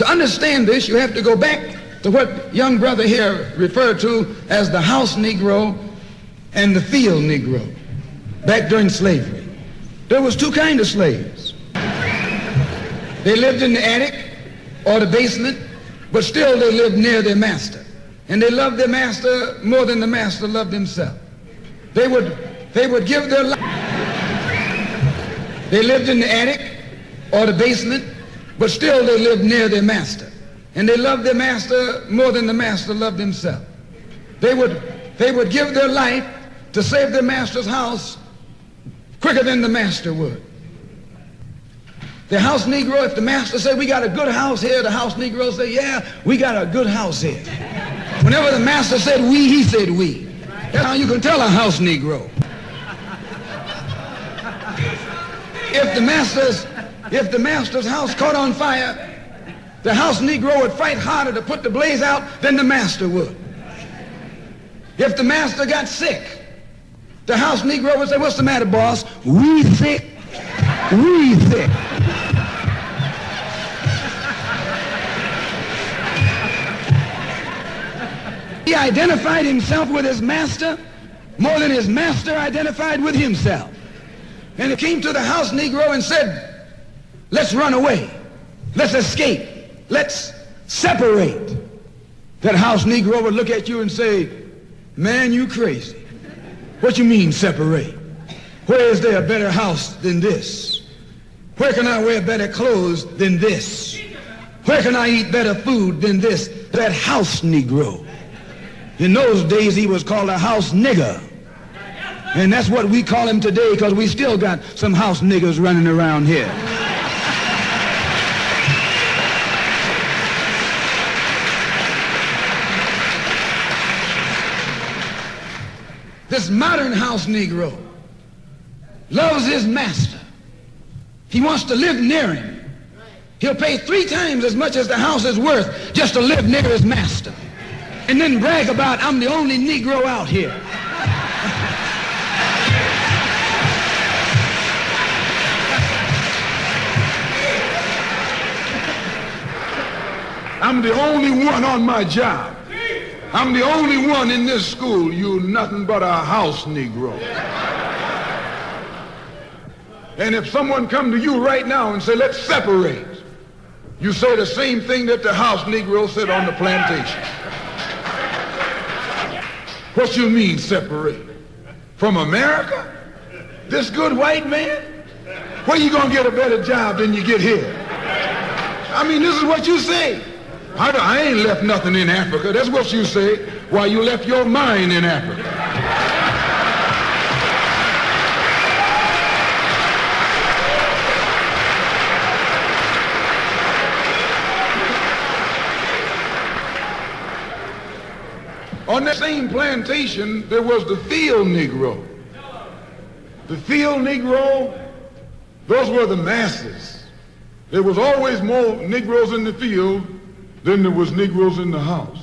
To understand this, you have to go back to what young brother here referred to as the house Negro and the field Negro back during slavery. There was two kinds of slaves. They lived in the attic or the basement, but still they lived near their master. And they loved their master more than the master loved himself. They would give their life. They lived in the attic or the basement, but still they lived near their master. And they loved their master more than the master loved himself. They would give their life to save their master's house quicker than the master would. The house Negro, if the master said, we got a good house here, the house Negro said, yeah, we got a good house here. Whenever the master said we, he said we. That's how you can tell a house Negro. If the master's house caught on fire, the house Negro would fight harder to put the blaze out than the master would. If the master got sick, the house Negro would say, what's the matter, boss? We sick. We sick. He identified himself with his master more than his master identified with himself. And he came to the house Negro and said, let's run away. Let's escape. Let's separate. That house Negro would look at you and say, man, you crazy. What you mean separate? Where is there a better house than this? Where can I wear better clothes than this? Where can I eat better food than this? That house Negro. In those days, he was called a house nigger. And that's what we call him today, because we still got some house niggers running around here. This modern house Negro loves his master. He wants to live near him. He'll pay 3 times as much as the house is worth just to live near his master. And then brag about, I'm the only Negro out here. I'm the only one on my job. I'm the only one in this school. You nothing but a house Negro. And if someone come to you right now and say, let's separate, you say the same thing that the house Negro said on the plantation. What you mean separate? From America? This good white man? Where you gonna get a better job than you get here? I mean, this is what you say. I ain't left nothing in Africa. That's what you say. Why, you left your mind in Africa. On that same plantation, there was the field Negro. The field Negro, those were the masses. There was always more Negroes in the field than there was Negroes in the house.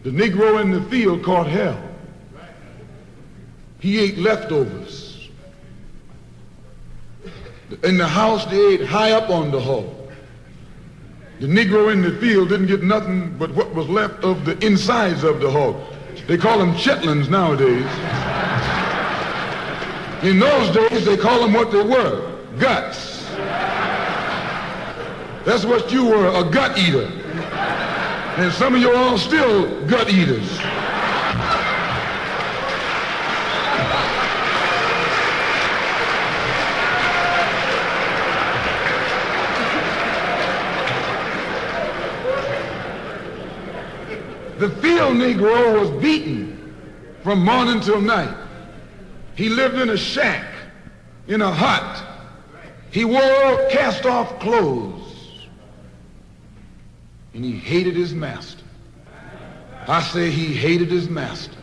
The Negro in the field caught hell. He ate leftovers. In the house, they ate high up on the hog. The Negro in the field didn't get nothing but what was left of the insides of the hog. They call them chitlins nowadays. In those days, they call them what they were, guts. That's what you were, a gut eater. And some of you all still gut eaters. The field Negro was beaten from morning till night. He lived in a shack, in a hut. He wore cast-off clothes. And he hated his master. I say he hated his master.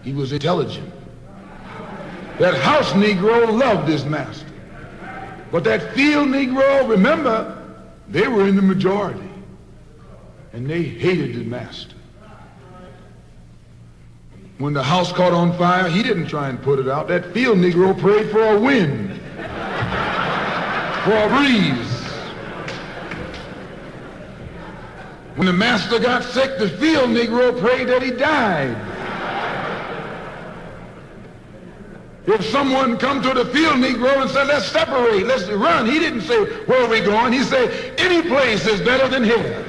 He was intelligent. That house Negro loved his master. But that field Negro, remember, they were in the majority. And they hated the master. When the house caught on fire, he didn't try and put it out. That field Negro prayed for a wind, for a breeze. When the master got sick, the field Negro prayed that he died. If someone come to the field Negro and said, let's separate, let's run, he didn't say, where are we going? He said, any place is better than here.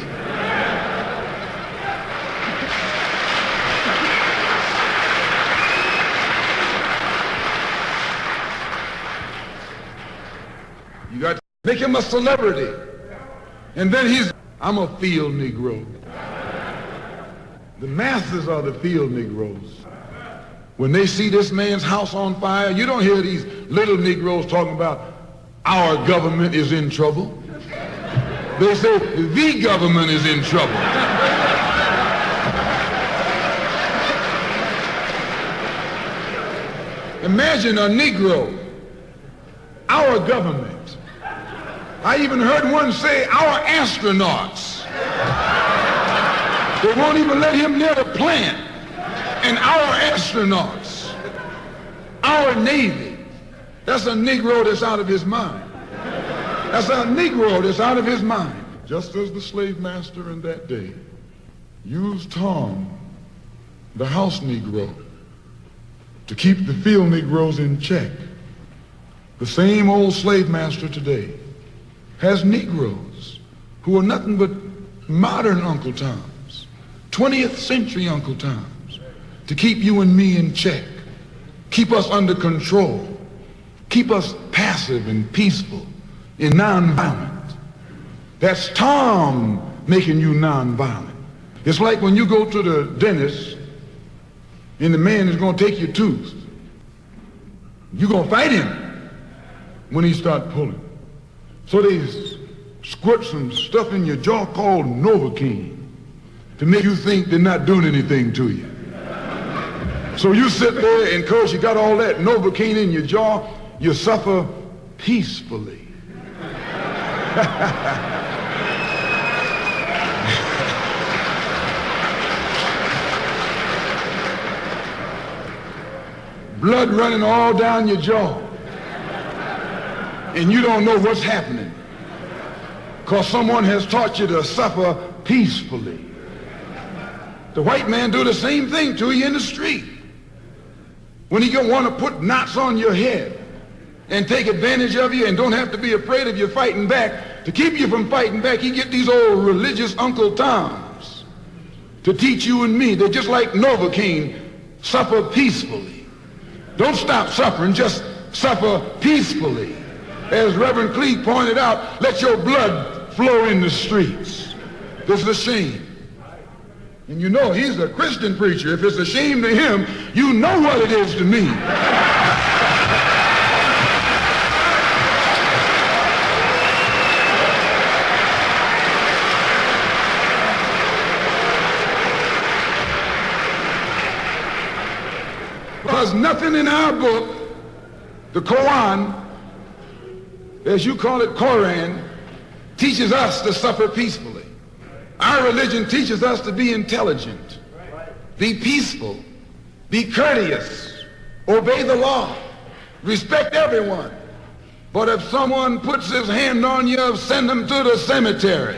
You got to make him a celebrity. And then I'm a field Negro. The masses are the field Negroes. When they see this man's house on fire, you don't hear these little Negroes talking about our government is in trouble. They say the government is in trouble. Imagine a Negro, our government. I even heard one say our astronauts. They won't even let him near the plant. And our astronauts, our Navy, that's a Negro that's out of his mind. That's a Negro that's out of his mind. Just as the slave master in that day used Tom, the house Negro, to keep the field Negroes in check, the same old slave master today has Negroes who are nothing but modern Uncle Toms, 20th century Uncle Toms, to keep you and me in check, keep us under control, keep us passive and peaceful and nonviolent. That's Tom making you nonviolent. It's like when you go to the dentist and the man is going to take your tooth. You're going to fight him when he starts pulling. So they squirt some stuff in your jaw called Novocaine to make you think they're not doing anything to you. So you sit there, and because you got all that Novocaine in your jaw, you suffer peacefully. Blood running all down your jaw. And you don't know what's happening, because someone has taught you to suffer peacefully. The white man do the same thing to you in the street. When he gonna want to put knots on your head and take advantage of you and don't have to be afraid of you fighting back, to keep you from fighting back, he get these old religious Uncle Toms to teach you and me. They're just like Novocaine, suffer peacefully. Don't stop suffering, just suffer peacefully. As Reverend Cleave pointed out, let your blood flow in the streets. This is a shame. And you know he's a Christian preacher. If it's a shame to him, you know what it is to me. Because nothing in our book, the Quran, as you call it, Koran, teaches us to suffer peacefully. Our religion teaches us to be intelligent, be peaceful, be courteous, obey the law, respect everyone. But if someone puts his hand on you, send him to the cemetery.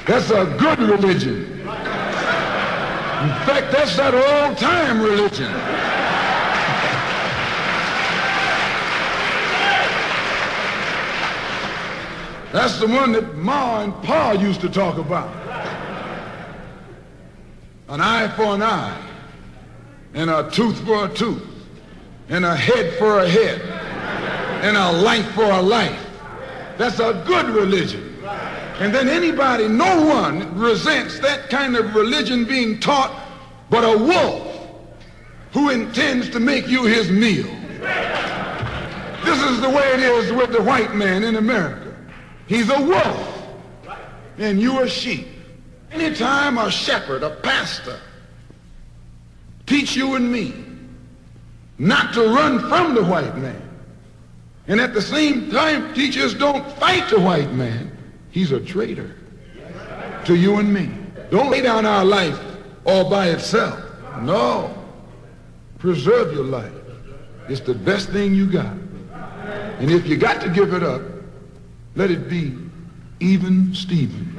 That's a good religion. In fact, that's that old-time religion. That's the one that Ma and Pa used to talk about. An eye for an eye, and a tooth for a tooth, and a head for a head, and a life for a life. That's a good religion. And then anybody, no one resents that kind of religion being taught but a wolf who intends to make you his meal. This is the way it is with the white man in America. He's a wolf, and you a sheep. Anytime a shepherd, a pastor, teach you and me not to run from the white man, and at the same time teach us don't fight the white man, he's a traitor to you and me. Don't lay down our life all by itself. No. Preserve your life. It's the best thing you got. And if you got to give it up, let it be even Stephen.